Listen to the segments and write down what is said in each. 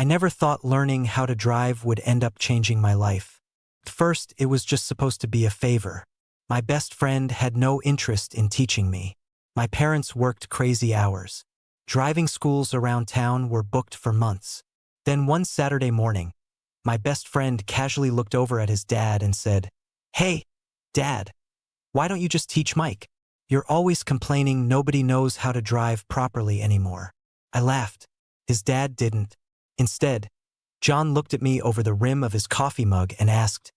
I never thought learning how to drive would end up changing my life. At first, it was just supposed to be a favor. My best friend had no interest in teaching me. My parents worked crazy hours. Driving schools around town were booked for months. Then one Saturday morning, my best friend casually looked over at his dad and said, "Hey, Dad, why don't you just teach Mike? You're always complaining nobody knows how to drive properly anymore." I laughed. His dad didn't. Instead, John looked at me over the rim of his coffee mug and asked,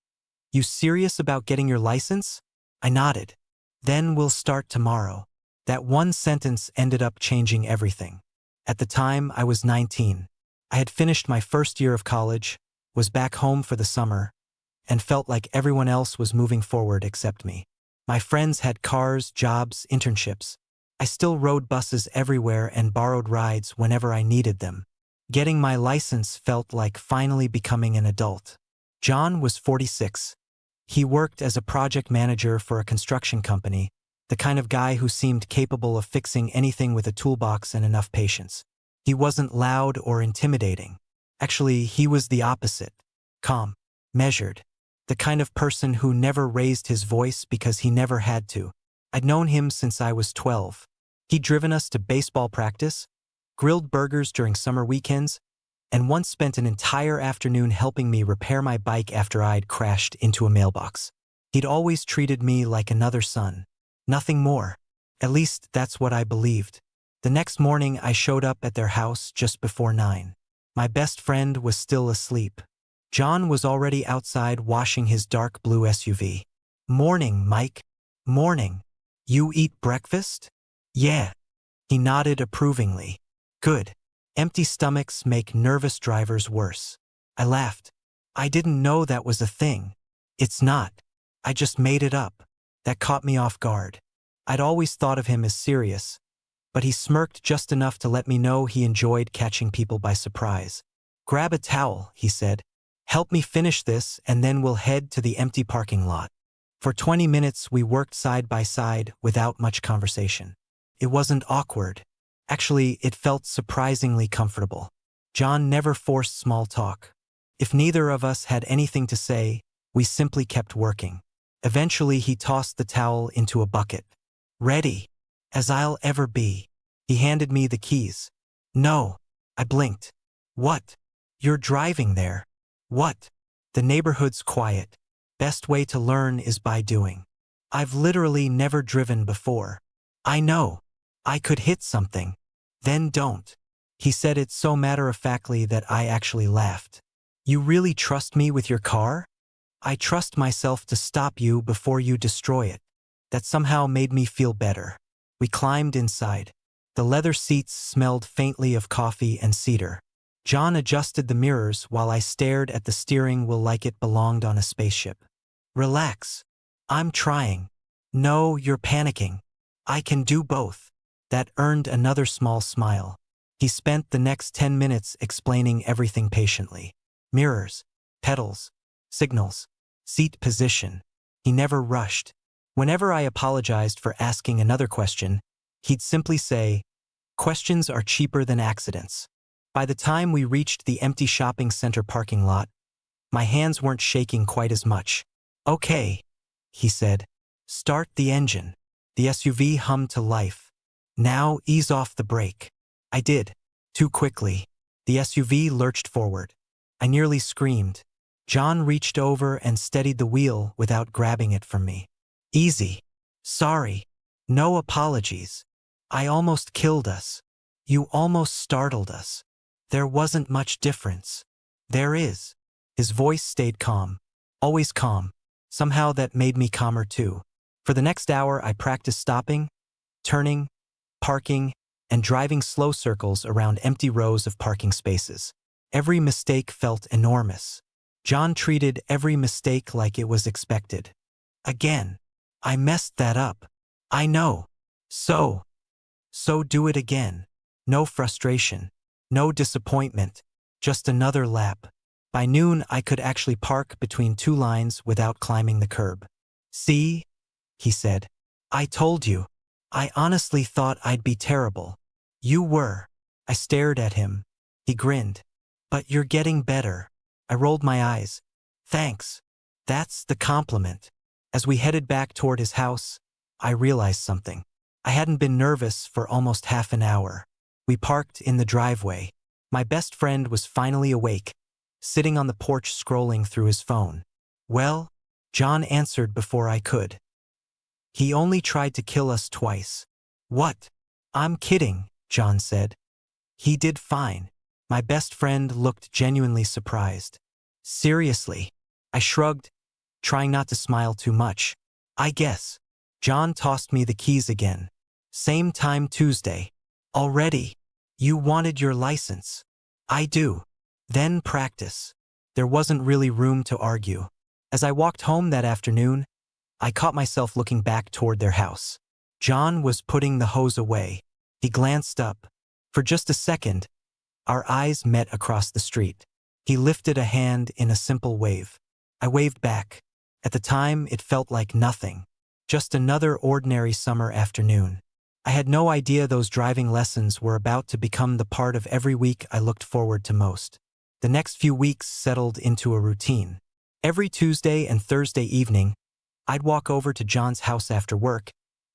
"You serious about getting your license?" I nodded. "Then we'll start tomorrow." That one sentence ended up changing everything. At the time, I was 19. I had finished my first year of college, was back home for the summer, and felt like everyone else was moving forward except me. My friends had cars, jobs, internships. I still rode buses everywhere and borrowed rides whenever I needed them. Getting my license felt like finally becoming an adult. John was 46. He worked as a project manager for a construction company, the kind of guy who seemed capable of fixing anything with a toolbox and enough patience. He wasn't loud or intimidating. Actually, he was the opposite. Calm, measured, the kind of person who never raised his voice because he never had to. I'd known him since I was 12. He'd driven us to baseball practice, grilled burgers during summer weekends, and once spent an entire afternoon helping me repair my bike after I'd crashed into a mailbox. He'd always treated me like another son. Nothing more. At least that's what I believed. The next morning I showed up at their house just before 9. My best friend was still asleep. John was already outside washing his dark blue SUV. "Morning, Mike. Morning. You eat breakfast?" "Yeah." He nodded approvingly. "Good. Empty stomachs make nervous drivers worse." I laughed. I didn't know that was a thing. "It's not. I just made it up." That caught me off guard. I'd always thought of him as serious, but he smirked just enough to let me know he enjoyed catching people by surprise. "Grab a towel," he said. "Help me finish this and then we'll head to the empty parking lot." For 20 minutes we worked side by side without much conversation. It wasn't awkward. Actually, it felt surprisingly comfortable. John never forced small talk. If neither of us had anything to say, we simply kept working. Eventually, he tossed the towel into a bucket. "Ready as I'll ever be." He handed me the keys. "No." I blinked. "What?" "You're driving there." "What?" "The neighborhood's quiet. Best way to learn is by doing." "I've literally never driven before." "I know. I could hit something." "Then don't." He said it so matter-of-factly that I actually laughed. "You really trust me with your car?" "I trust myself to stop you before you destroy it." That somehow made me feel better. We climbed inside. The leather seats smelled faintly of coffee and cedar. John adjusted the mirrors while I stared at the steering wheel like it belonged on a spaceship. "Relax. I'm trying." "No, you're panicking." "I can do both." That earned another small smile. He spent the next 10 minutes explaining everything patiently. Mirrors, pedals, signals, seat position. He never rushed. Whenever I apologized for asking another question, he'd simply say, "Questions are cheaper than accidents." By the time we reached the empty shopping center parking lot, my hands weren't shaking quite as much. "Okay," he said. "Start the engine." The SUV hummed to life. "Now ease off the brake." I did. Too quickly. The SUV lurched forward. I nearly screamed. John reached over and steadied the wheel without grabbing it from me. "Easy." "Sorry." "No apologies. I almost killed us." "You almost startled us." "There wasn't much difference." "There is." His voice stayed calm. Always calm. Somehow that made me calmer too. For the next hour I practiced stopping, turning, parking, and driving slow circles around empty rows of parking spaces. Every mistake felt enormous. John treated every mistake like it was expected. "Again. I messed that up." "I know." So do it again." No frustration. No disappointment. Just another lap. By noon I could actually park between two lines without climbing the curb. "See?" he said. "I told you. I honestly thought I'd be terrible." "You were." I stared at him. He grinned. But you're getting better. I rolled my eyes. Thanks. That's the compliment. As we headed back toward his house, I realized something. I hadn't been nervous for almost half an hour. We parked in the driveway. My best friend was finally awake, sitting on the porch scrolling through his phone. Well, John answered before I could. He only tried to kill us twice. What? I'm kidding, John said. He did fine. My best friend looked genuinely surprised. Seriously? I shrugged, trying not to smile too much. I guess. John tossed me the keys again. Same time Tuesday. Already? You wanted your license. I do. Then practice. There wasn't really room to argue. As I walked home that afternoon, I caught myself looking back toward their house. John was putting the hose away. He glanced up. For just a second, our eyes met across the street. He lifted a hand in a simple wave. I waved back. At the time, it felt like nothing. Just another ordinary summer afternoon. I had no idea those driving lessons were about to become the part of every week I looked forward to most. The next few weeks settled into a routine. Every Tuesday and Thursday evening, I'd walk over to John's house after work,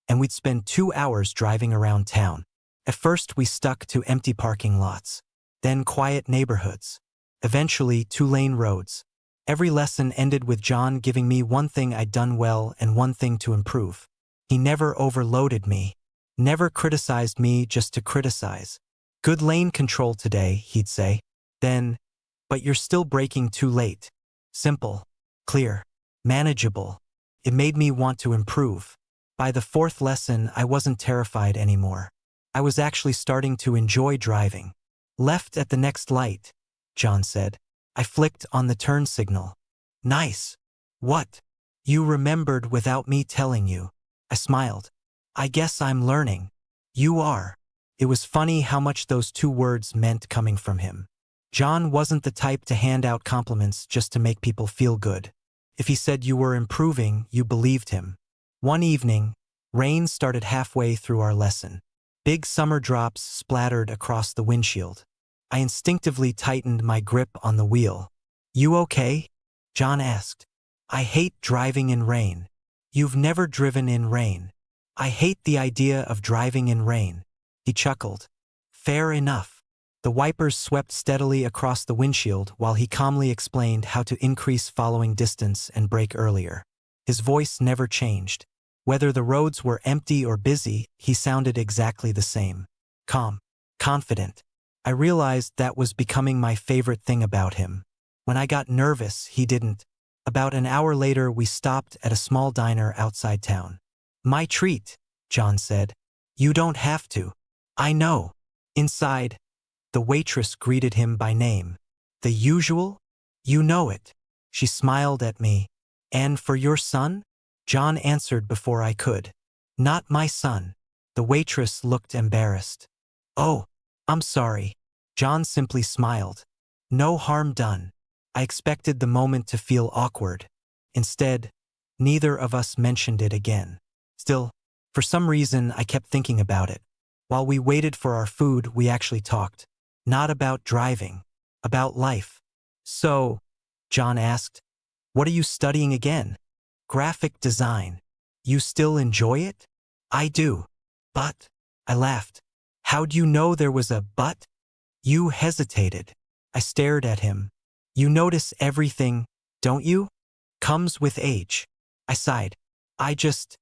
and we'd spend 2 hours driving around town. At first, we stuck to empty parking lots, then quiet neighborhoods, eventually 2-lane roads. Every lesson ended with John giving me one thing I'd done well and one thing to improve. He never overloaded me, never criticized me just to criticize. Good lane control today, he'd say. Then, but you're still braking too late. Simple, clear, manageable. It made me want to improve. By the 4th lesson, I wasn't terrified anymore. I was actually starting to enjoy driving. Left at the next light, John said. I flicked on the turn signal. Nice. What? You remembered without me telling you. I smiled. I guess I'm learning. You are. It was funny how much those 2 words meant coming from him. John wasn't the type to hand out compliments just to make people feel good. If he said you were improving, you believed him. One evening, rain started halfway through our lesson. Big summer drops splattered across the windshield. I instinctively tightened my grip on the wheel. You okay? John asked. I hate driving in rain. You've never driven in rain. I hate the idea of driving in rain. He chuckled. Fair enough. The wipers swept steadily across the windshield while he calmly explained how to increase following distance and brake earlier. His voice never changed. Whether the roads were empty or busy, he sounded exactly the same. Calm. Confident. I realized that was becoming my favorite thing about him. When I got nervous, he didn't. About an hour later, we stopped at a small diner outside town. My treat, John said. You don't have to. I know. Inside, the waitress greeted him by name. The usual? You know it. She smiled at me. And for your son? John answered before I could. Not my son. The waitress looked embarrassed. Oh, I'm sorry. John simply smiled. No harm done. I expected the moment to feel awkward. Instead, neither of us mentioned it again. Still, for some reason, I kept thinking about it. While we waited for our food, we actually talked. Not about driving, about life. So, John asked, what are you studying again? Graphic design. You still enjoy it? I do. But, I laughed. How'd you know there was a but? You hesitated. I stared at him. You notice everything, don't you? Comes with age. I sighed. I just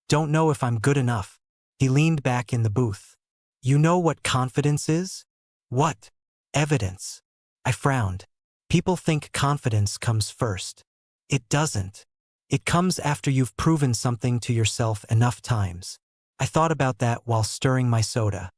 don't know if I'm good enough. He leaned back in the booth. You know what confidence is? What? Evidence. I frowned. People think confidence comes first. It doesn't. It comes after you've proven something to yourself enough times. I thought about that while stirring my soda.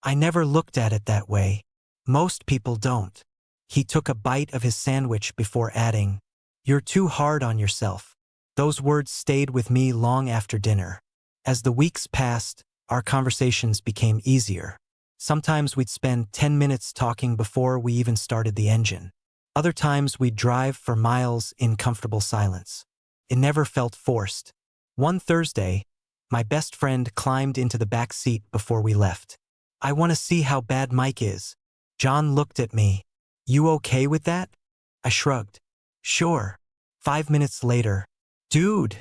I never looked at it that way. Most people don't. He took a bite of his sandwich before adding, You're too hard on yourself. Those words stayed with me long after dinner. As the weeks passed, our conversations became easier. Sometimes we'd spend 10 minutes talking before we even started the engine. Other times we'd drive for miles in comfortable silence. It never felt forced. One Thursday, my best friend climbed into the back seat before we left. I want to see how bad Mike is. John looked at me. You okay with that? I shrugged. Sure. 5 minutes later, dude,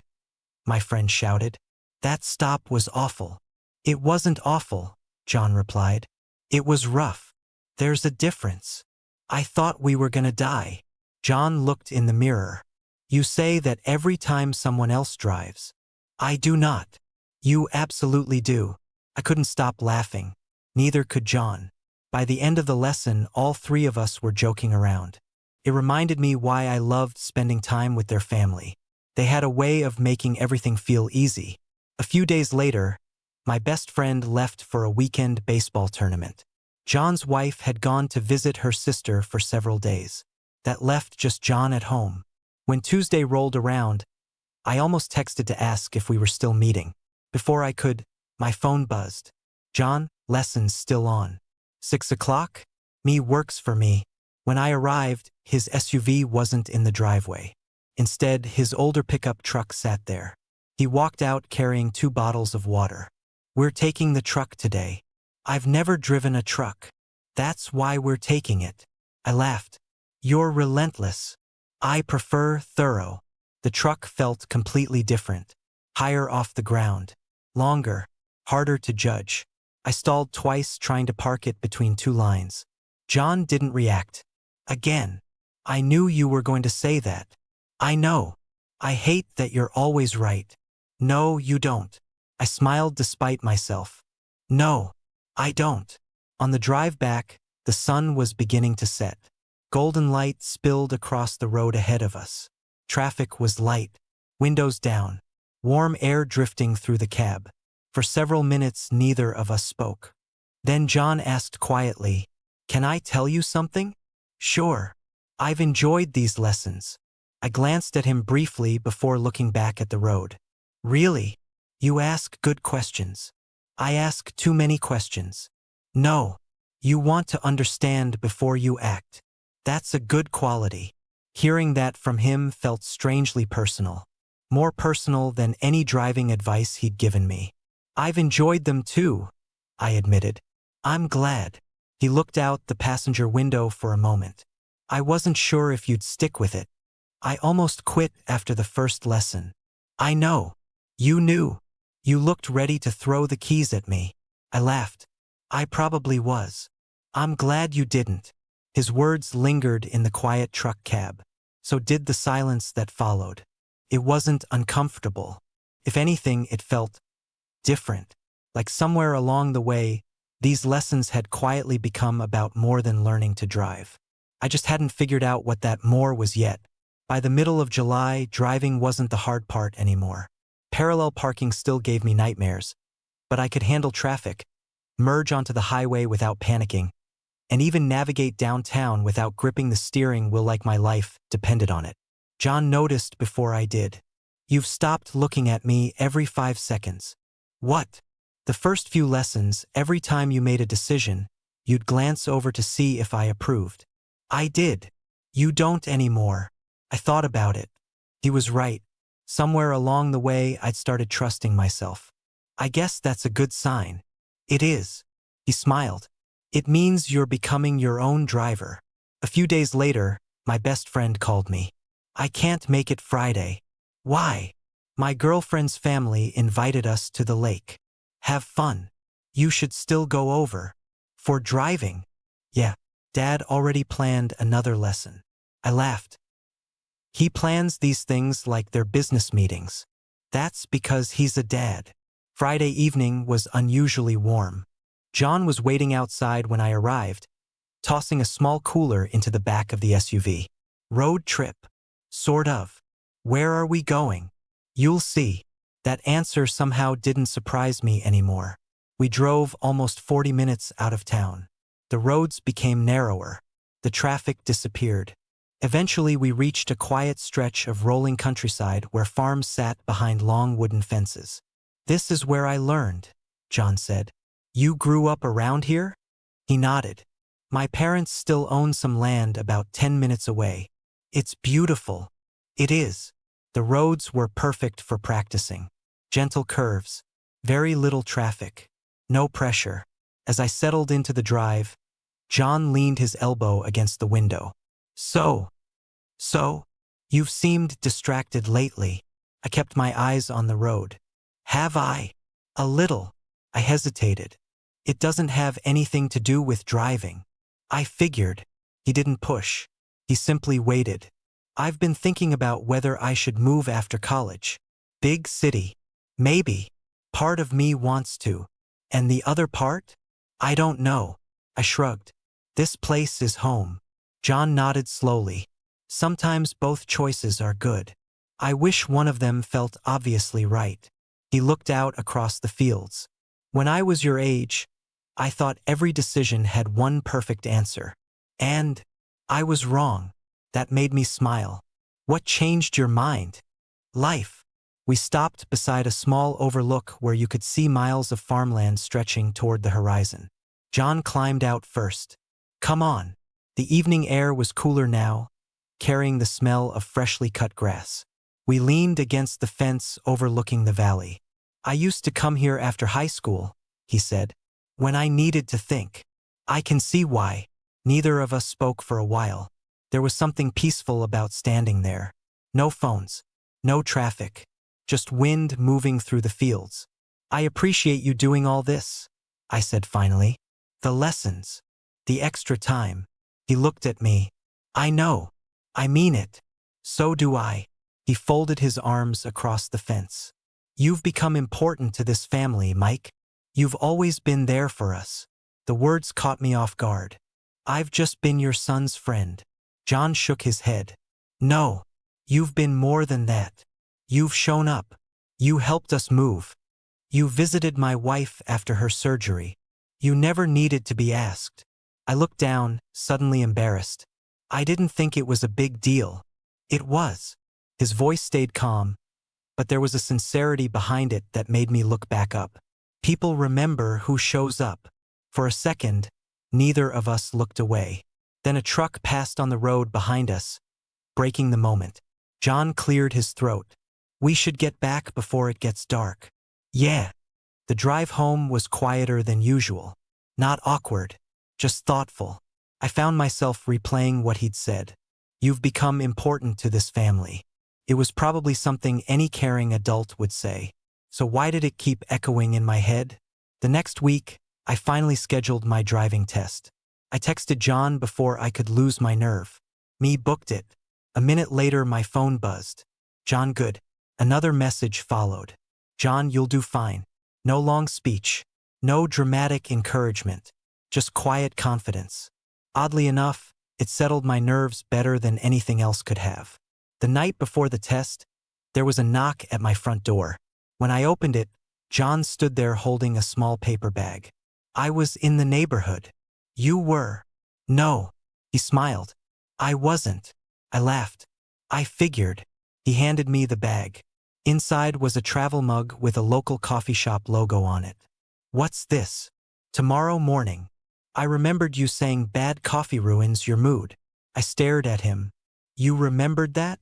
my friend shouted. That stop was awful. It wasn't awful, John replied. It was rough. There's a difference. I thought we were gonna die. John looked in the mirror. You say that every time someone else drives. I do not. You absolutely do. I couldn't stop laughing. Neither could John. By the end of the lesson, all three of us were joking around. It reminded me why I loved spending time with their family. They had a way of making everything feel easy. A few days later, my best friend left for a weekend baseball tournament. John's wife had gone to visit her sister for several days. That left just John at home. When Tuesday rolled around, I almost texted to ask if we were still meeting. Before I could, my phone buzzed. John, lessons still on. 6 o'clock? Me works for me. When I arrived, his SUV wasn't in the driveway. Instead, his older pickup truck sat there. He walked out carrying 2 bottles of water. We're taking the truck today. I've never driven a truck. That's why we're taking it. I laughed. You're relentless. I prefer thorough. The truck felt completely different. Higher off the ground. Longer. Harder to judge. I stalled twice trying to park it between 2 lines. John didn't react. Again. I knew you were going to say that. I know. I hate that you're always right. No, you don't. I smiled despite myself. No, I don't. On the drive back, the sun was beginning to set. Golden light spilled across the road ahead of us. Traffic was light. Windows down. Warm air drifting through the cab. For several minutes, neither of us spoke. Then John asked quietly, "Can I tell you something?" "Sure. I've enjoyed these lessons." I glanced at him briefly before looking back at the road. "Really? You ask good questions." "I ask too many questions." "No. You want to understand before you act. That's a good quality." Hearing that from him felt strangely personal. More personal than any driving advice he'd given me. "I've enjoyed them too," I admitted. "I'm glad." He looked out the passenger window for a moment. "I wasn't sure if you'd stick with it. I almost quit after the first lesson." "I know. You knew. You looked ready to throw the keys at me." I laughed. "I probably was. I'm glad you didn't." His words lingered in the quiet truck cab. So did the silence that followed. It wasn't uncomfortable. If anything, it felt different. Like somewhere along the way, these lessons had quietly become about more than learning to drive. I just hadn't figured out what that more was yet. By the middle of July, driving wasn't the hard part anymore. Parallel parking still gave me nightmares, but I could handle traffic, merge onto the highway without panicking, and even navigate downtown without gripping the steering wheel like my life depended on it. John noticed before I did. "You've stopped looking at me every 5 seconds." "What?" "The first few lessons, every time you made a decision, you'd glance over to see if I approved." "I did. You don't anymore." I thought about it. He was right. Somewhere along the way, I'd started trusting myself. "I guess that's a good sign." "It is." He smiled. "It means you're becoming your own driver." A few days later, my best friend called me. "I can't make it Friday." "Why?" "My girlfriend's family invited us to the lake." "Have fun. You should still go over." "For driving?" "Yeah. Dad already planned another lesson." I laughed. "He plans these things like they're business meetings." "That's because he's a dad." Friday evening was unusually warm. John was waiting outside when I arrived, tossing a small cooler into the back of the SUV. "Road trip." "Sort of." "Where are we going?" "You'll see." That answer somehow didn't surprise me anymore. We drove almost 40 minutes out of town. The roads became narrower. The traffic disappeared. Eventually, we reached a quiet stretch of rolling countryside where farms sat behind long wooden fences. "This is where I learned," John said. "You grew up around here?" He nodded. "My parents still own some land about 10 minutes away. It's beautiful." "It is." The roads were perfect for practicing. Gentle curves. Very little traffic. No pressure. As I settled into the drive, John leaned his elbow against the window. So, you've seemed distracted lately. I kept my eyes on the road. Have I? A little. I hesitated. It doesn't have anything to do with driving. I figured. He didn't push. He simply waited. I've been thinking about whether I should move after college. Big city. Maybe. Part of me wants to. And the other part? I don't know. I shrugged. This place is home. John nodded slowly. Sometimes both choices are good. I wish one of them felt obviously right. He looked out across the fields. When I was your age, I thought every decision had one perfect answer. And I was wrong. That made me smile. What changed your mind? Life. We stopped beside a small overlook where you could see miles of farmland stretching toward the horizon. John climbed out first. Come on. The evening air was cooler now, carrying the smell of freshly cut grass. We leaned against the fence overlooking the valley. I used to come here after high school, he said, when I needed to think. I can see why. Neither of us spoke for a while. There was something peaceful about standing there. No phones, no traffic, just wind moving through the fields. I appreciate you doing all this, I said finally. The lessons, the extra time. He looked at me. I know. I mean it. So do I. He folded his arms across the fence. You've become important to this family, Mike. You've always been there for us. The words caught me off guard. I've just been your son's friend. John shook his head. No, you've been more than that. You've shown up. You helped us move. You visited my wife after her surgery. You never needed to be asked. I looked down, suddenly embarrassed. I didn't think it was a big deal. It was. His voice stayed calm, but there was a sincerity behind it that made me look back up. People remember who shows up. For a second, neither of us looked away. Then a truck passed on the road behind us, breaking the moment. John cleared his throat. We should get back before it gets dark. Yeah. The drive home was quieter than usual. Not awkward, just thoughtful. I found myself replaying what he'd said. You've become important to this family. It was probably something any caring adult would say. So why did it keep echoing in my head? The next week, I finally scheduled my driving test. I texted John before I could lose my nerve. Me booked it. A minute later, my phone buzzed. John, good. Another message followed. John, you'll do fine. No long speech. No dramatic encouragement. Just quiet confidence. Oddly enough, it settled my nerves better than anything else could have. The night before the test, there was a knock at my front door. When I opened it, John stood there holding a small paper bag. I was in the neighborhood. You were. No. He smiled. I wasn't. I laughed. I figured. He handed me the bag. Inside was a travel mug with a local coffee shop logo on it. What's this? Tomorrow morning. I remembered you saying bad coffee ruins your mood. I stared at him. You remembered that?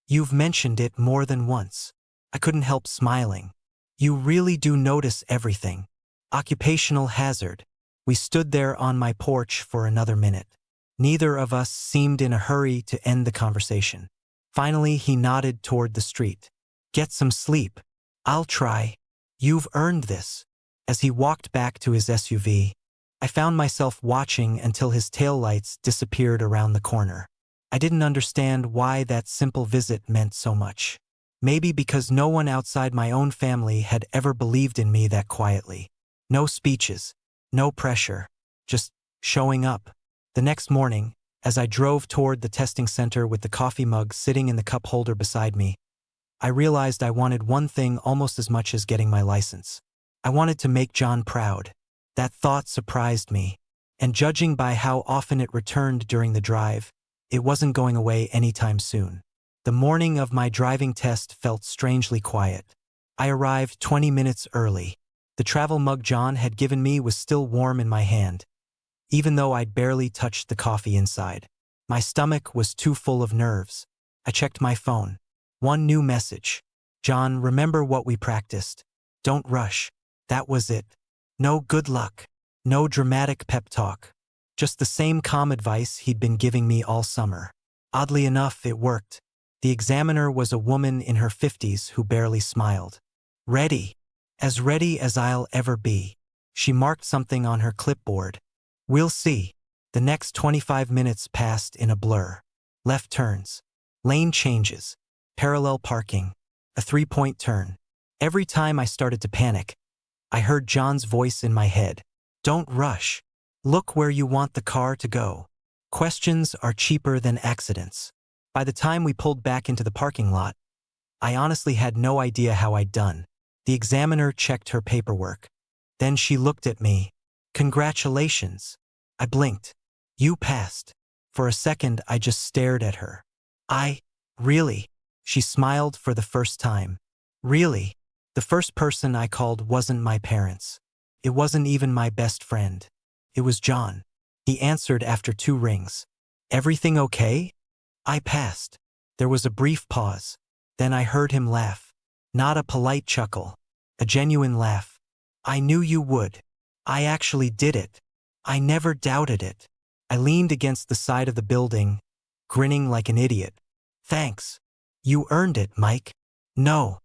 You've mentioned it more than once. I couldn't help smiling. You really do notice everything. Occupational hazard. We stood there on my porch for another minute. Neither of us seemed in a hurry to end the conversation. Finally, he nodded toward the street. Get some sleep. I'll try. You've earned this. As he walked back to his SUV, I found myself watching until his taillights disappeared around the corner. I didn't understand why that simple visit meant so much. Maybe because no one outside my own family had ever believed in me that quietly. No speeches, no pressure, just showing up. The next morning, as I drove toward the testing center with the coffee mug sitting in the cup holder beside me, I realized I wanted one thing almost as much as getting my license. I wanted to make John proud. That thought surprised me, and judging by how often it returned during the drive, it wasn't going away anytime soon. The morning of my driving test felt strangely quiet. I arrived 20 minutes early. The travel mug John had given me was still warm in my hand, even though I'd barely touched the coffee inside. My stomach was too full of nerves. I checked my phone. One new message. John, remember what we practiced. Don't rush. That was it. No good luck. No dramatic pep talk. Just the same calm advice he'd been giving me all summer. Oddly enough, it worked. The examiner was a woman in her 50s who barely smiled. Ready. As ready as I'll ever be. She marked something on her clipboard. We'll see. The next 25 minutes passed in a blur. Left turns. Lane changes. Parallel parking. A three-point turn. Every time I started to panic, I heard John's voice in my head. Don't rush. Look where you want the car to go. Questions are cheaper than accidents. By the time we pulled back into the parking lot, I honestly had no idea how I'd done. The examiner checked her paperwork. Then she looked at me. Congratulations. I blinked. You passed. For a second, I just stared at her. Really? She smiled for the first time. Really? The first person I called wasn't my parents. It wasn't even my best friend. It was John. He answered after 2 rings. Everything okay? I passed. There was a brief pause. Then I heard him laugh. Not a polite chuckle. A genuine laugh. I knew you would. I actually did it. I never doubted it. I leaned against the side of the building, grinning like an idiot. Thanks. You earned it, Mike. No.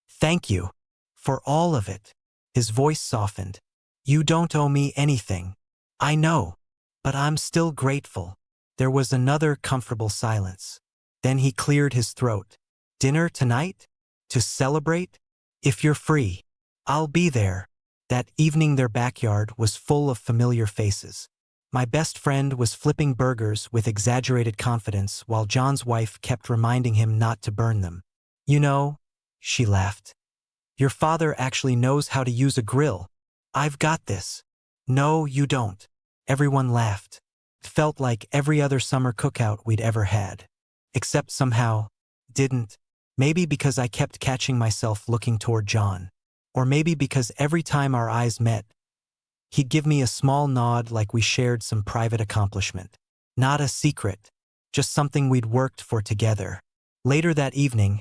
Thank you. For all of it. His voice softened. You don't owe me anything. I know. But I'm still grateful. There was another comfortable silence. Then he cleared his throat. Dinner tonight? To celebrate? If you're free. I'll be there. That evening their backyard was full of familiar faces. My best friend was flipping burgers with exaggerated confidence while John's wife kept reminding him not to burn them. You know, she laughed. Your father actually knows how to use a grill. I've got this. No, you don't. Everyone laughed. It felt like every other summer cookout we'd ever had. Except somehow, didn't. Maybe because I kept catching myself looking toward John. Or maybe because every time our eyes met, he'd give me a small nod like we shared some private accomplishment. Not a secret, just something we'd worked for together. Later that evening,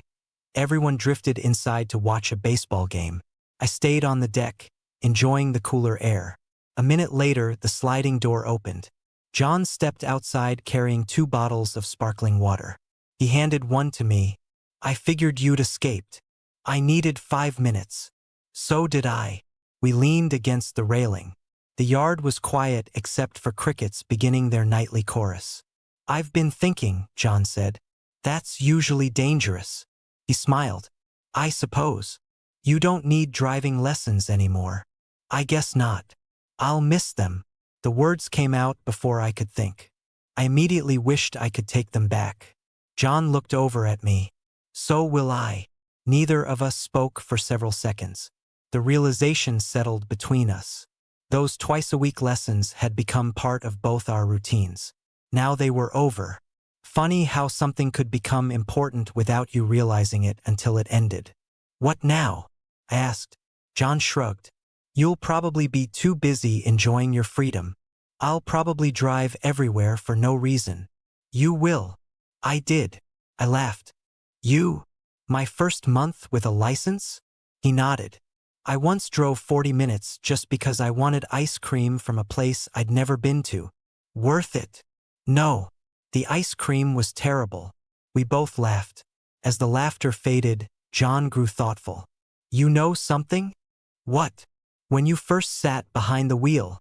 everyone drifted inside to watch a baseball game. I stayed on the deck, enjoying the cooler air. A minute later, the sliding door opened. John stepped outside carrying 2 bottles of sparkling water. He handed one to me. I figured you'd escaped. I needed 5 minutes. So did I. We leaned against the railing. The yard was quiet except for crickets beginning their nightly chorus. I've been thinking, John said. That's usually dangerous. He smiled. I suppose. You don't need driving lessons anymore. I guess not. I'll miss them. The words came out before I could think. I immediately wished I could take them back. John looked over at me. So will I. Neither of us spoke for several seconds. The realization settled between us. Those twice-a-week lessons had become part of both our routines. Now they were over. Funny how something could become important without you realizing it until it ended. What now? I asked. John shrugged. You'll probably be too busy enjoying your freedom. I'll probably drive everywhere for no reason. You will. I did. I laughed. You? My first month with a license? He nodded. I once drove 40 minutes just because I wanted ice cream from a place I'd never been to. Worth it? No. The ice cream was terrible. We both laughed. As the laughter faded, John grew thoughtful. You know something? What? When you first sat behind the wheel,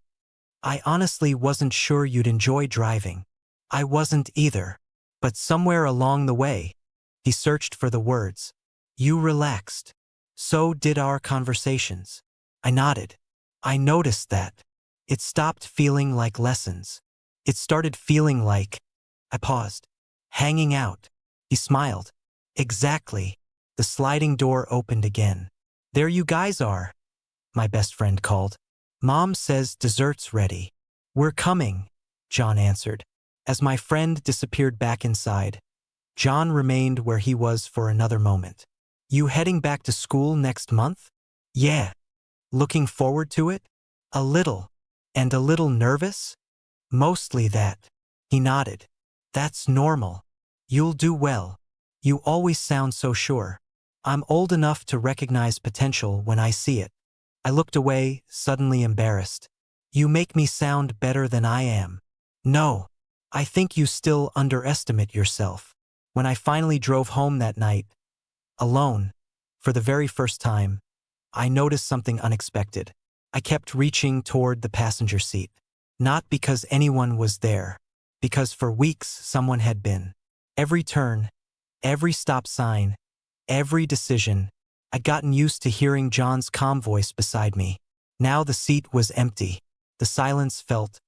I honestly wasn't sure you'd enjoy driving. I wasn't either. But somewhere along the way, he searched for the words. You relaxed. So did our conversations. I nodded. I noticed that. It stopped feeling like lessons. It started feeling like... I paused. Hanging out. He smiled. Exactly. The sliding door opened again. There you guys are, my best friend called. Mom says dessert's ready. We're coming, John answered. As my friend disappeared back inside, John remained where he was for another moment. You heading back to school next month? Yeah. Looking forward to it? A little. And a little nervous? Mostly that. He nodded. That's normal. You'll do well. You always sound so sure. I'm old enough to recognize potential when I see it. I looked away, suddenly embarrassed. You make me sound better than I am. No. I think you still underestimate yourself. When I finally drove home that night, alone, for the very first time, I noticed something unexpected. I kept reaching toward the passenger seat. Not because anyone was there, because for weeks someone had been. Every turn, every stop sign, every decision, I'd gotten used to hearing John's calm voice beside me. Now the seat was empty. The silence felt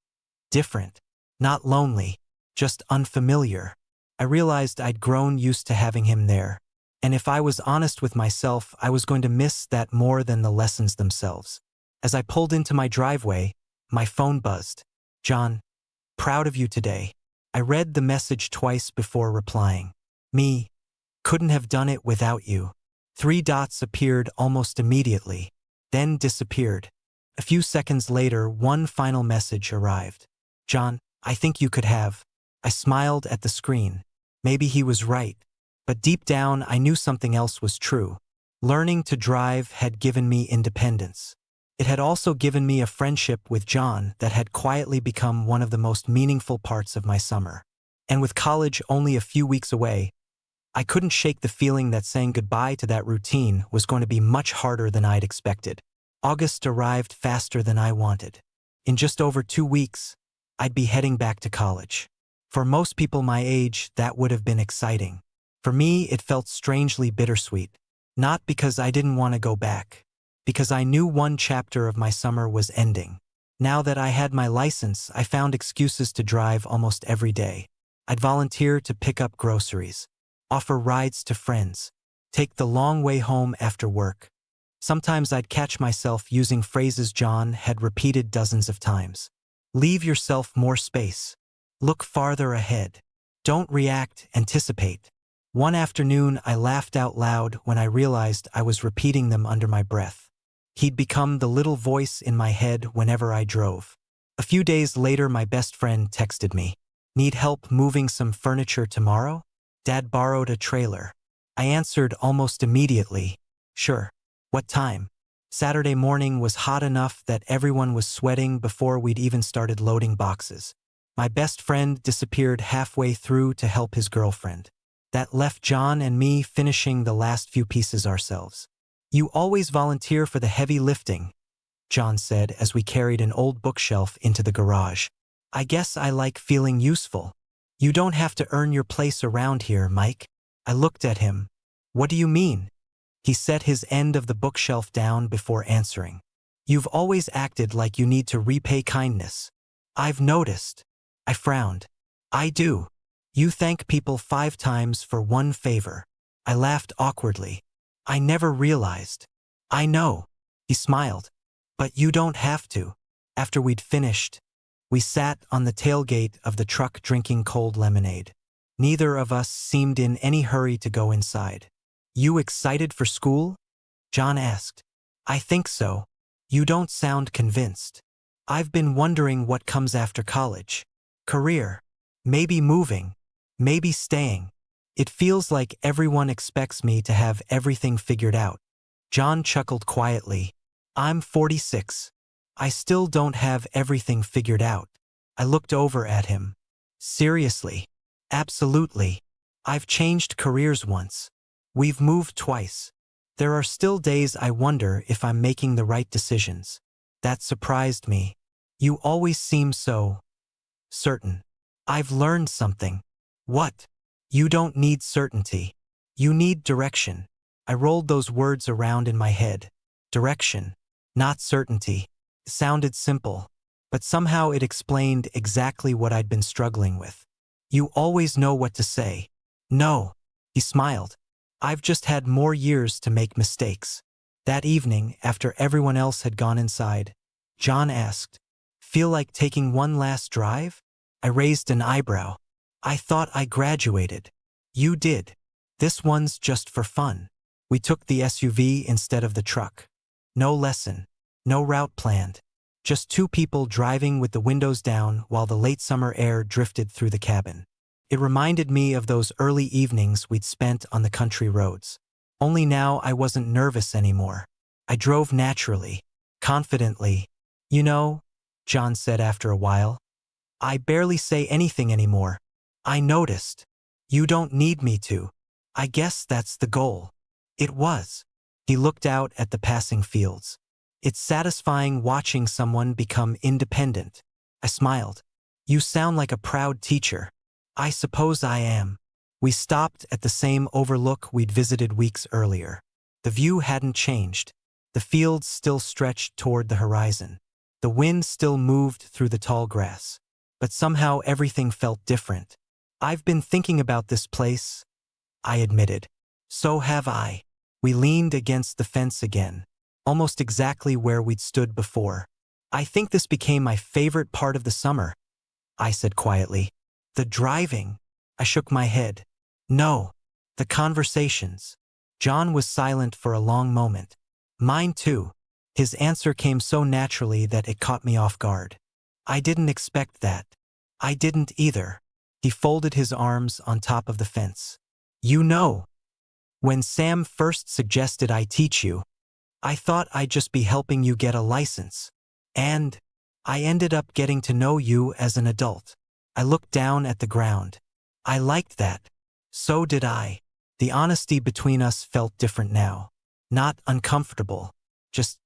different, not lonely, just unfamiliar. I realized I'd grown used to having him there, and if I was honest with myself, I was going to miss that more than the lessons themselves. As I pulled into my driveway, my phone buzzed. John, proud of you today. I read the message twice before replying. Me, couldn't have done it without you. 3 dots appeared almost immediately, then disappeared. A few seconds later, one final message arrived. John, I think you could have. I smiled at the screen. Maybe he was right. But deep down, I knew something else was true. Learning to drive had given me independence. It had also given me a friendship with John that had quietly become one of the most meaningful parts of my summer. And with college only a few weeks away, I couldn't shake the feeling that saying goodbye to that routine was going to be much harder than I'd expected. August arrived faster than I wanted. In just over 2 weeks, I'd be heading back to college. For most people my age, that would have been exciting. For me, it felt strangely bittersweet. Not because I didn't want to go back, because I knew one chapter of my summer was ending. Now that I had my license, I found excuses to drive almost every day. I'd volunteer to pick up groceries, offer rides to friends, take the long way home after work. Sometimes I'd catch myself using phrases John had repeated dozens of times. Leave yourself more space. Look farther ahead. Don't react, anticipate. One afternoon, I laughed out loud when I realized I was repeating them under my breath. He'd become the little voice in my head whenever I drove. A few days later, my best friend texted me. Need help moving some furniture tomorrow? Dad borrowed a trailer. I answered almost immediately. Sure. What time? Saturday morning was hot enough that everyone was sweating before we'd even started loading boxes. My best friend disappeared halfway through to help his girlfriend. That left John and me finishing the last few pieces ourselves. You always volunteer for the heavy lifting, John said as we carried an old bookshelf into the garage. I guess I like feeling useful. You don't have to earn your place around here, Mike. I looked at him. What do you mean? He set his end of the bookshelf down before answering. You've always acted like you need to repay kindness. I've noticed. I frowned. I do. You thank people 5 times for one favor. I laughed awkwardly. I never realized. I know. He smiled. But you don't have to. After we'd finished, we sat on the tailgate of the truck drinking cold lemonade. Neither of us seemed in any hurry to go inside. You excited for school? John asked. I think so. You don't sound convinced. I've been wondering what comes after college. Career. Maybe moving. Maybe staying. It feels like everyone expects me to have everything figured out. John chuckled quietly. I'm 46. I still don't have everything figured out. I looked over at him. Seriously? Absolutely. I've changed careers once. We've moved twice. There are still days I wonder if I'm making the right decisions. That surprised me. You always seem so certain. I've learned something. What? You don't need certainty. You need direction. I rolled those words around in my head. Direction, not certainty. It sounded simple, but somehow it explained exactly what I'd been struggling with. You always know what to say. No. He smiled. I've just had more years to make mistakes. That evening, after everyone else had gone inside, John asked, Feel like taking one last drive? I raised an eyebrow. I thought I graduated. You did. This one's just for fun. We took the SUV instead of the truck. No lesson. No route planned. Just 2 people driving with the windows down while the late summer air drifted through the cabin. It reminded me of those early evenings we'd spent on the country roads. Only now I wasn't nervous anymore. I drove naturally, confidently. You know, John said after a while. I barely say anything anymore. I noticed. You don't need me to. I guess that's the goal. It was. He looked out at the passing fields. It's satisfying watching someone become independent. I smiled. You sound like a proud teacher. I suppose I am. We stopped at the same overlook we'd visited weeks earlier. The view hadn't changed. The fields still stretched toward the horizon. The wind still moved through the tall grass. But somehow everything felt different. I've been thinking about this place, I admitted. So have I. We leaned against the fence again, almost exactly where we'd stood before. I think this became my favorite part of the summer, I said quietly. The driving. I shook my head. No. The conversations. John was silent for a long moment. Mine too. His answer came so naturally that it caught me off guard. I didn't expect that. I didn't either. He folded his arms on top of the fence. You know, when Sam first suggested I teach you, I thought I'd just be helping you get a license. And I ended up getting to know you as an adult. I looked down at the ground. I liked that. So did I. The honesty between us felt different now. Not uncomfortable, just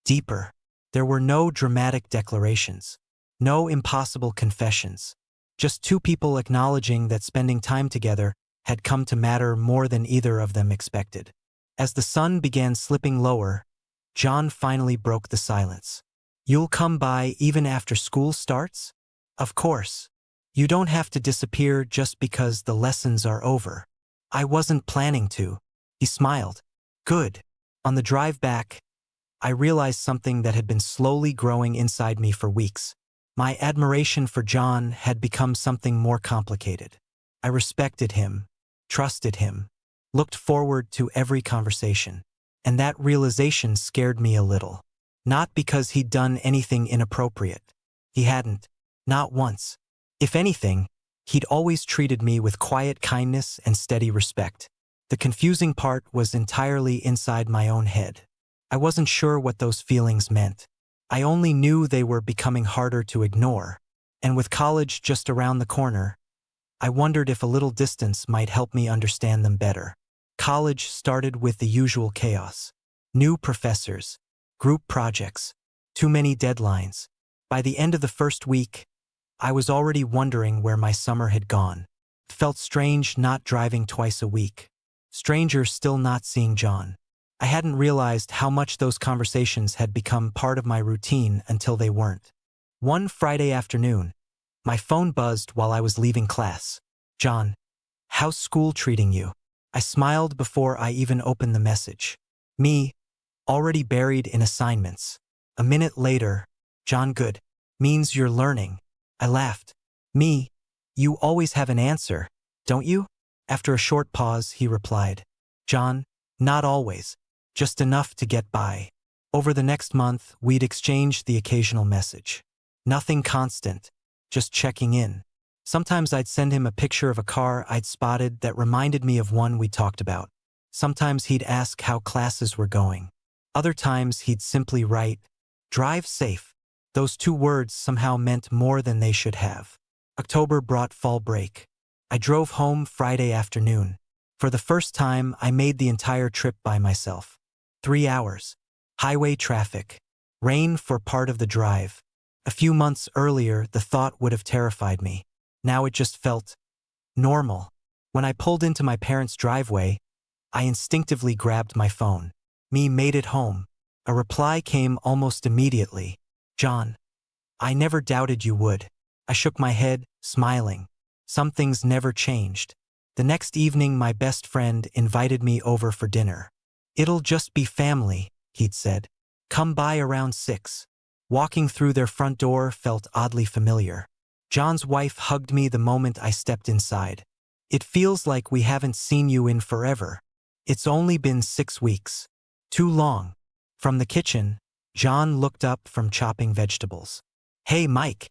deeper. There were no dramatic declarations. No impossible confessions. Just two people acknowledging that spending time together had come to matter more than either of them expected. As the sun began slipping lower, John finally broke the silence. You'll come by even after school starts? Of course. You don't have to disappear just because the lessons are over. I wasn't planning to. He smiled. Good. On the drive back, I realized something that had been slowly growing inside me for weeks. My admiration for John had become something more complicated. I respected him, trusted him, looked forward to every conversation. And that realization scared me a little. Not because he'd done anything inappropriate. He hadn't. Not once. If anything, he'd always treated me with quiet kindness and steady respect. The confusing part was entirely inside my own head. I wasn't sure what those feelings meant. I only knew they were becoming harder to ignore. And with college just around the corner, I wondered if a little distance might help me understand them better. College started with the usual chaos. New professors, group projects, too many deadlines. By the end of the first week, I was already wondering where my summer had gone. It felt strange not driving twice a week. Stranger still not seeing John. I hadn't realized how much those conversations had become part of my routine until they weren't. One Friday afternoon, my phone buzzed while I was leaving class. John, how's school treating you? I smiled before I even opened the message. Me, already buried in assignments. A minute later, John, good. Means you're learning. I laughed. Me, you always have an answer, don't you? After a short pause, he replied. John, not always. Just enough to get by. Over the next month, we'd exchanged the occasional message. Nothing constant, just checking in. Sometimes I'd send him a picture of a car I'd spotted that reminded me of one we talked about. Sometimes he'd ask how classes were going. Other times he'd simply write, "Drive safe." Those two words somehow meant more than they should have. October brought fall break. I drove home Friday afternoon. For the first time, I made the entire trip by myself. 3 hours. Highway traffic. Rain for part of the drive. A few months earlier, the thought would have terrified me. Now it just felt normal. When I pulled into my parents' driveway, I instinctively grabbed my phone. Me made it home. A reply came almost immediately. John, I never doubted you would. I shook my head, smiling. Some things never changed. The next evening, my best friend invited me over for dinner. It'll just be family, he'd said. Come by around 6. Walking through their front door felt oddly familiar. John's wife hugged me the moment I stepped inside. It feels like we haven't seen you in forever. It's only been 6 weeks. Too long. From the kitchen, John looked up from chopping vegetables. Hey, Mike.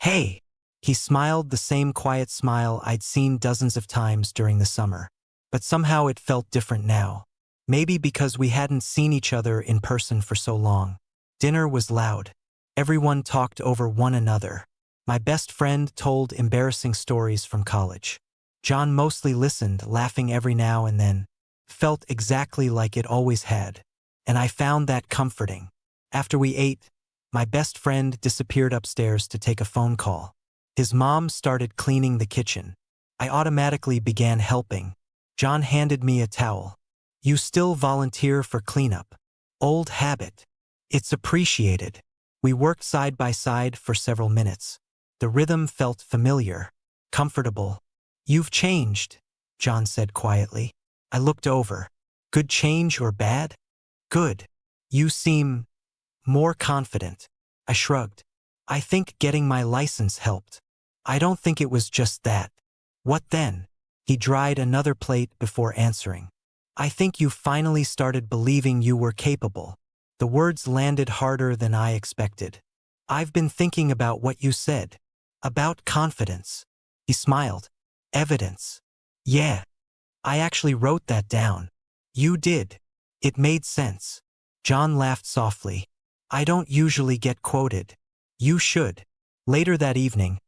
Hey. He smiled the same quiet smile I'd seen dozens of times during the summer. But somehow it felt different now. Maybe because we hadn't seen each other in person for so long. Dinner was loud. Everyone talked over one another. My best friend told embarrassing stories from college. John mostly listened, laughing every now and then. Felt exactly like it always had. And I found that comforting. After we ate, my best friend disappeared upstairs to take a phone call. His mom started cleaning the kitchen. I automatically began helping. John handed me a towel. You still volunteer for cleanup. Old habit. It's appreciated. We worked side by side for several minutes. The rhythm felt familiar, comfortable. You've changed, John said quietly. I looked over. Good change or bad? Good. You seem more confident. I shrugged. I think getting my license helped. I don't think it was just that. What then? He dried another plate before answering. I think you finally started believing you were capable. The words landed harder than I expected. I've been thinking about what you said. About confidence. He smiled. Evidence. Yeah. I actually wrote that down. You did. It made sense. John laughed softly. I don't usually get quoted. You should. Later that evening,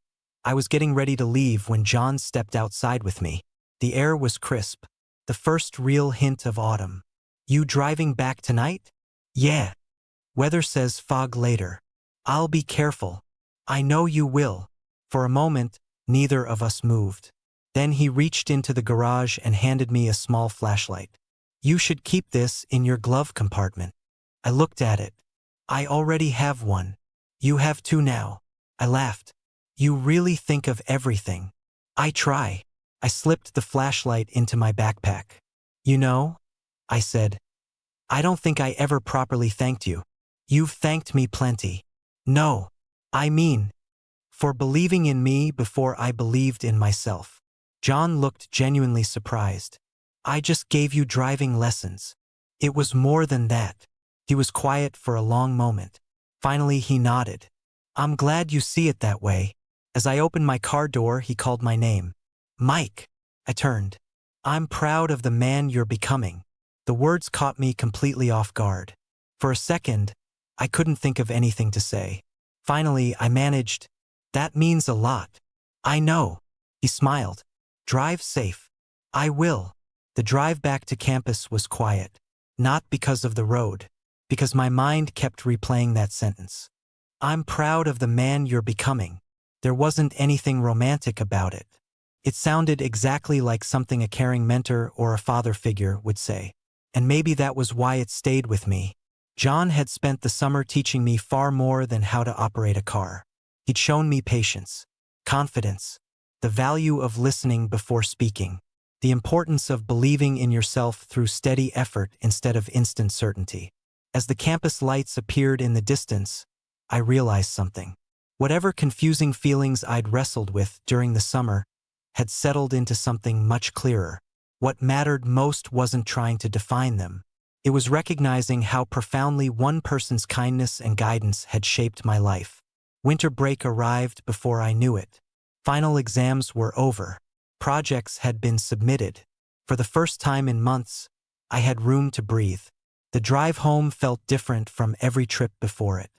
I was getting ready to leave when John stepped outside with me. The air was crisp. The first real hint of autumn. You driving back tonight? Yeah. Weather says fog later. I'll be careful. I know you will. For a moment, neither of us moved. Then he reached into the garage and handed me a small flashlight. You should keep this in your glove compartment. I looked at it. I already have one. You have two now. I laughed. You really think of everything. I try. I slipped the flashlight into my backpack. You know, I said, I don't think I ever properly thanked you. You've thanked me plenty. No, I mean, for believing in me before I believed in myself. John looked genuinely surprised. I just gave you driving lessons. It was more than that. He was quiet for a long moment. Finally, he nodded. I'm glad you see it that way. As I opened my car door, he called my name. Mike. I turned. I'm proud of the man you're becoming. The words caught me completely off guard. For a second, I couldn't think of anything to say. Finally, I managed. That means a lot. I know. He smiled. Drive safe. I will. The drive back to campus was quiet. Not because of the road. Because my mind kept replaying that sentence. I'm proud of the man you're becoming. There wasn't anything romantic about it. It sounded exactly like something a caring mentor or a father figure would say. And maybe that was why it stayed with me. John had spent the summer teaching me far more than how to operate a car. He'd shown me patience, confidence, the value of listening before speaking, the importance of believing in yourself through steady effort instead of instant certainty. As the campus lights appeared in the distance, I realized something. Whatever confusing feelings I'd wrestled with during the summer had settled into something much clearer. What mattered most wasn't trying to define them. It was recognizing how profoundly one person's kindness and guidance had shaped my life. Winter break arrived before I knew it. Final exams were over. Projects had been submitted. For the first time in months, I had room to breathe. The drive home felt different from every trip before it.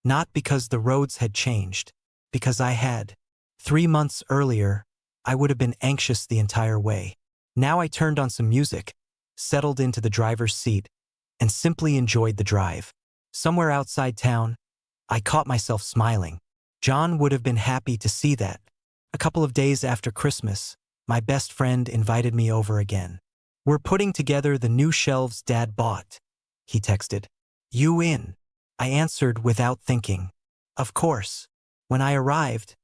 Not because the roads had changed, because I had. 3 months earlier, I would have been anxious the entire way. Now I turned on some music, settled into the driver's seat, and simply enjoyed the drive. Somewhere outside town, I caught myself smiling. John would have been happy to see that. A couple of days after Christmas, my best friend invited me over again. We're putting together the new shelves Dad bought, he texted. You in? I answered without thinking. Of course. When I arrived,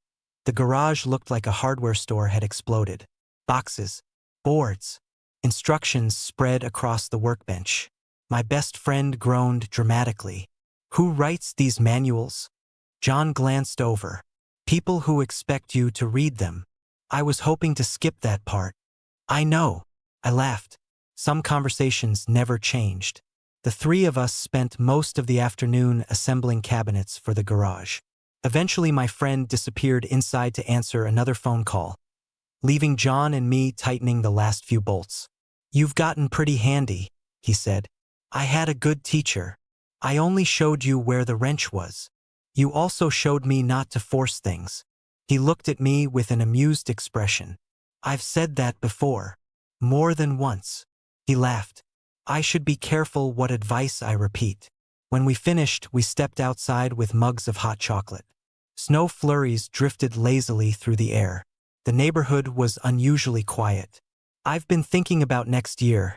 the garage looked like a hardware store had exploded. Boxes, boards, instructions spread across the workbench. My best friend groaned dramatically. Who writes these manuals? John glanced over. People who expect you to read them. I was hoping to skip that part. I know. I laughed. Some conversations never changed. The three of us spent most of the afternoon assembling cabinets for the garage. Eventually, my friend disappeared inside to answer another phone call, leaving John and me tightening the last few bolts. You've gotten pretty handy, he said. I had a good teacher. I only showed you where the wrench was. You also showed me not to force things. He looked at me with an amused expression. I've said that before. More than once. He laughed. I should be careful what advice I repeat. When we finished, we stepped outside with mugs of hot chocolate. Snow flurries drifted lazily through the air. The neighborhood was unusually quiet. I've been thinking about next year,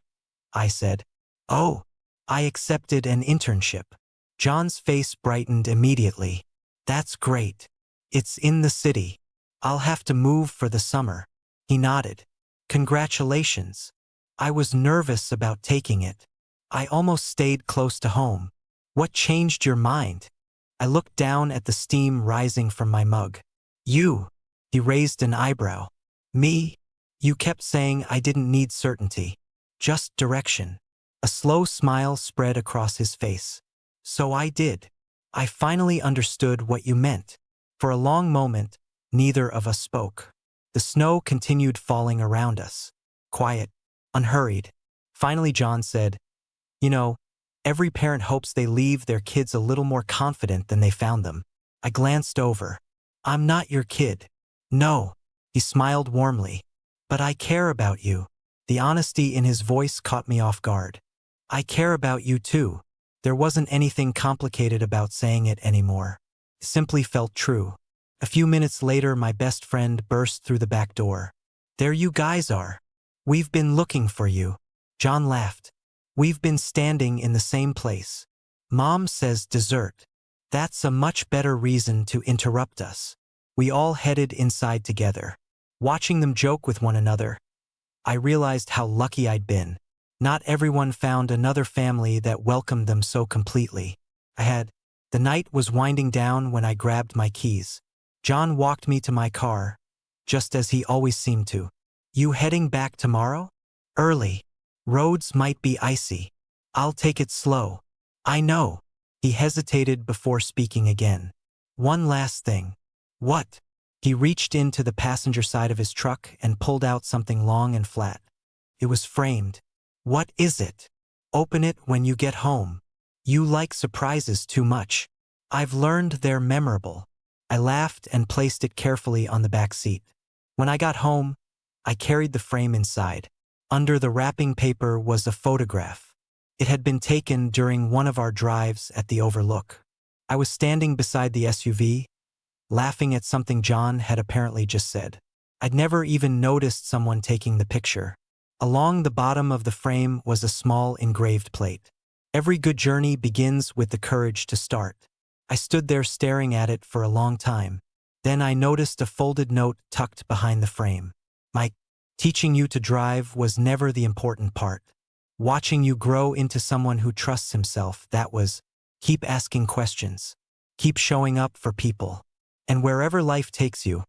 I said. Oh, I accepted an internship. John's face brightened immediately. That's great. It's in the city. I'll have to move for the summer. He nodded. Congratulations. I was nervous about taking it. I almost stayed close to home. What changed your mind? I looked down at the steam rising from my mug. You. He raised an eyebrow. Me? You kept saying I didn't need certainty. Just direction. A slow smile spread across his face. So I did. I finally understood what you meant. For a long moment, neither of us spoke. The snow continued falling around us. Quiet, unhurried. Finally John said, You know, every parent hopes they leave their kids a little more confident than they found them. I glanced over. I'm not your kid. No. He smiled warmly. But I care about you. The honesty in his voice caught me off guard. I care about you too. There wasn't anything complicated about saying it anymore. It simply felt true. A few minutes later, my best friend burst through the back door. There you guys are. We've been looking for you. John laughed. We've been standing in the same place. Mom says dessert. That's a much better reason to interrupt us. We all headed inside together. Watching them joke with one another, I realized how lucky I'd been. Not everyone found another family that welcomed them so completely. The night was winding down when I grabbed my keys. John walked me to my car, just as he always seemed to. You heading back tomorrow? Early. Roads might be icy. I'll take it slow. I know. He hesitated before speaking again. One last thing. What? He reached into the passenger side of his truck and pulled out something long and flat. It was framed. What is it? Open it when you get home. You like surprises too much. I've learned they're memorable. I laughed and placed it carefully on the back seat. When I got home, I carried the frame inside. Under the wrapping paper was a photograph. It had been taken during one of our drives at the Overlook. I was standing beside the SUV, laughing at something John had apparently just said. I'd never even noticed someone taking the picture. Along the bottom of the frame was a small engraved plate. Every good journey begins with the courage to start. I stood there staring at it for a long time. Then I noticed a folded note tucked behind the frame. Mike, teaching you to drive was never the important part. Watching you grow into someone who trusts himself, that was. Keep asking questions. Keep showing up for people. And wherever life takes you,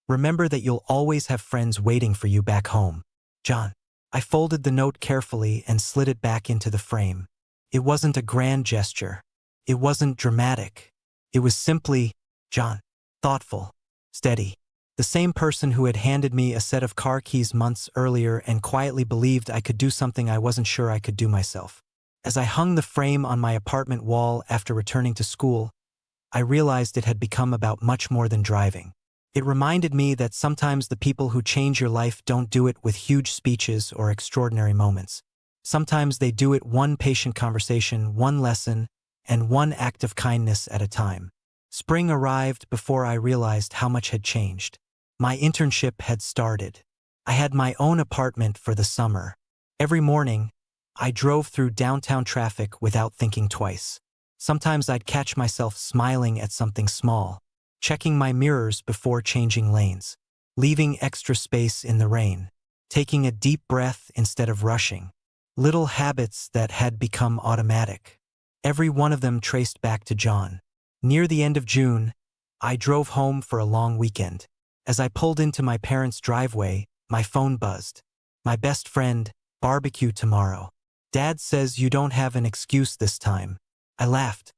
remember that you'll always have friends waiting for you back home. John. I folded the note carefully and slid it back into the frame. It wasn't a grand gesture. It wasn't dramatic. It was simply, John. Thoughtful. Steady. The same person who had handed me a set of car keys months earlier and quietly believed I could do something I wasn't sure I could do myself. As I hung the frame on my apartment wall after returning to school, I realized it had become about much more than driving. It reminded me that sometimes the people who change your life don't do it with huge speeches or extraordinary moments. Sometimes they do it one patient conversation, one lesson, and one act of kindness at a time. Spring arrived before I realized how much had changed. My internship had started. I had my own apartment for the summer. Every morning, I drove through downtown traffic without thinking twice. Sometimes I'd catch myself smiling at something small, checking my mirrors before changing lanes, leaving extra space in the rain, taking a deep breath instead of rushing. Little habits that had become automatic. Every one of them traced back to John. Near the end of June, I drove home for a long weekend. As I pulled into my parents' driveway, my phone buzzed. My best friend, barbecue tomorrow. Dad says you don't have an excuse this time. I laughed.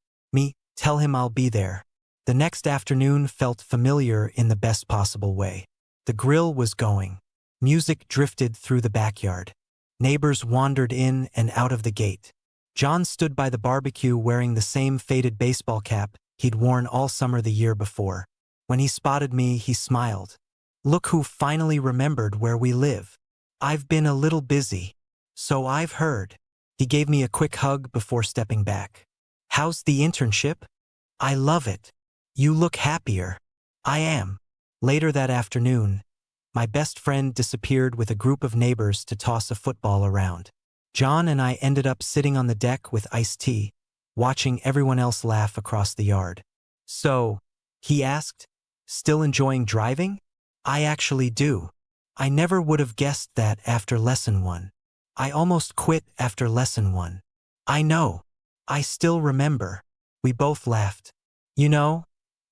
Tell him I'll be there. The next afternoon felt familiar in the best possible way. The grill was going. Music drifted through the backyard. Neighbors wandered in and out of the gate. John stood by the barbecue wearing the same faded baseball cap he'd worn all summer the year before. When he spotted me, he smiled. "Look who finally remembered where we live. I've been a little busy, so I've heard." He gave me a quick hug before stepping back. "How's the internship?" "I love it. You look happier." "I am." Later that afternoon, my best friend disappeared with a group of neighbors to toss a football around. John and I ended up sitting on the deck with iced tea, watching everyone else laugh across the yard. "So," he asked, "still enjoying driving?" "I actually do. I never would have guessed that after lesson 1. I almost quit after lesson 1. "I know. I still remember." We both laughed. "You know,"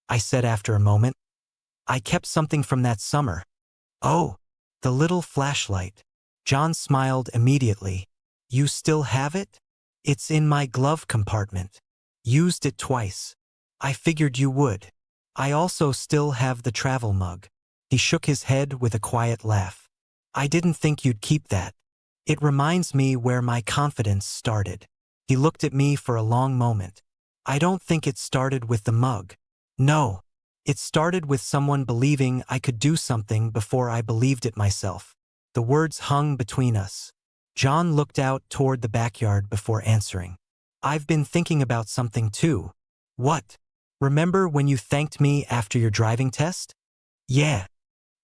I said after a moment, "I kept something from that summer." "Oh, the little flashlight." John smiled immediately. "You still have it?" "It's in my glove compartment. Used it twice. I figured you would." "I also still have the travel mug." He shook his head with a quiet laugh. "I didn't think you'd keep that. It reminds me where my confidence started." He looked at me for a long moment. "I don't think it started with the mug. No. It started with someone believing I could do something before I believed it myself." The words hung between us. John looked out toward the backyard before answering. "I've been thinking about something too." "What?" "Remember when you thanked me after your driving test?" "Yeah.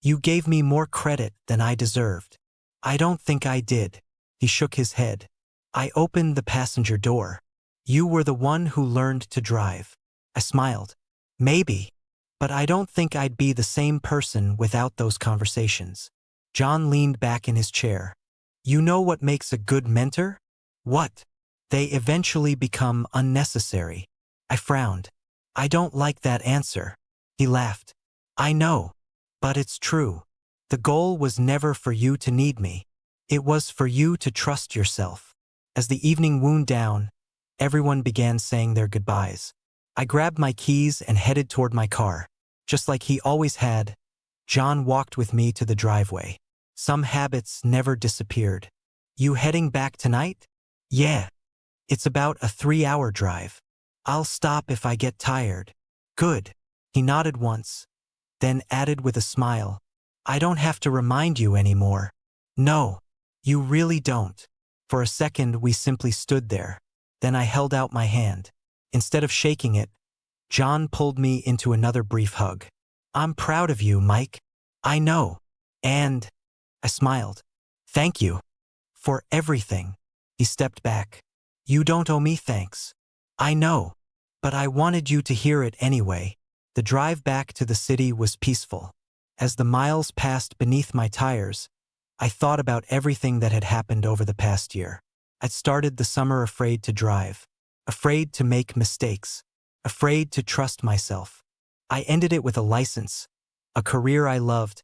You gave me more credit than I deserved." "I don't think I did." He shook his head. "I opened the passenger door. You were the one who learned to drive." I smiled. "Maybe. But I don't think I'd be the same person without those conversations." John leaned back in his chair. "You know what makes a good mentor?" "What?" "They eventually become unnecessary." I frowned. "I don't like that answer." He laughed. "I know. But it's true. The goal was never for you to need me. It was for you to trust yourself." As the evening wound down, everyone began saying their goodbyes. I grabbed my keys and headed toward my car. Just like he always had, John walked with me to the driveway. Some habits never disappeared. "You heading back tonight?" "Yeah. It's about a 3-hour drive. I'll stop if I get tired." "Good." He nodded once, then added with a smile, "I don't have to remind you anymore." "No, you really don't." For a second we simply stood there. Then I held out my hand. Instead of shaking it, John pulled me into another brief hug. "I'm proud of you, Mike." "I know. And," I smiled, "thank you for everything." He stepped back. "You don't owe me thanks." "I know. But I wanted you to hear it anyway." The drive back to the city was peaceful. As the miles passed beneath my tires, I thought about everything that had happened over the past year. I'd started the summer afraid to drive, afraid to make mistakes, afraid to trust myself. I ended it with a license, a career I loved,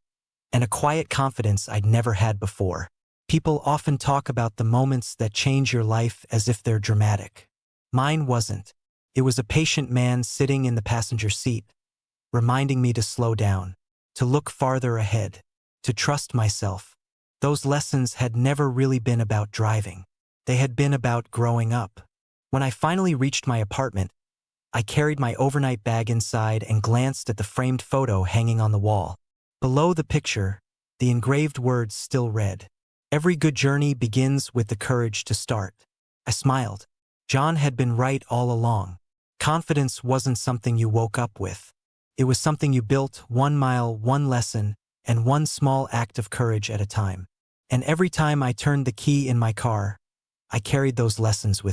and a quiet confidence I'd never had before. People often talk about the moments that change your life as if they're dramatic. Mine wasn't. It was a patient man sitting in the passenger seat, reminding me to slow down, to look farther ahead, to trust myself. Those lessons had never really been about driving. They had been about growing up. When I finally reached my apartment, I carried my overnight bag inside and glanced at the framed photo hanging on the wall. Below the picture, the engraved words still read, "Every good journey begins with the courage to start." I smiled. John had been right all along. Confidence wasn't something you woke up with. It was something you built 1 mile, 1 lesson, and 1 small act of courage at a time. And every time I turned the key in my car, I carried those lessons with me.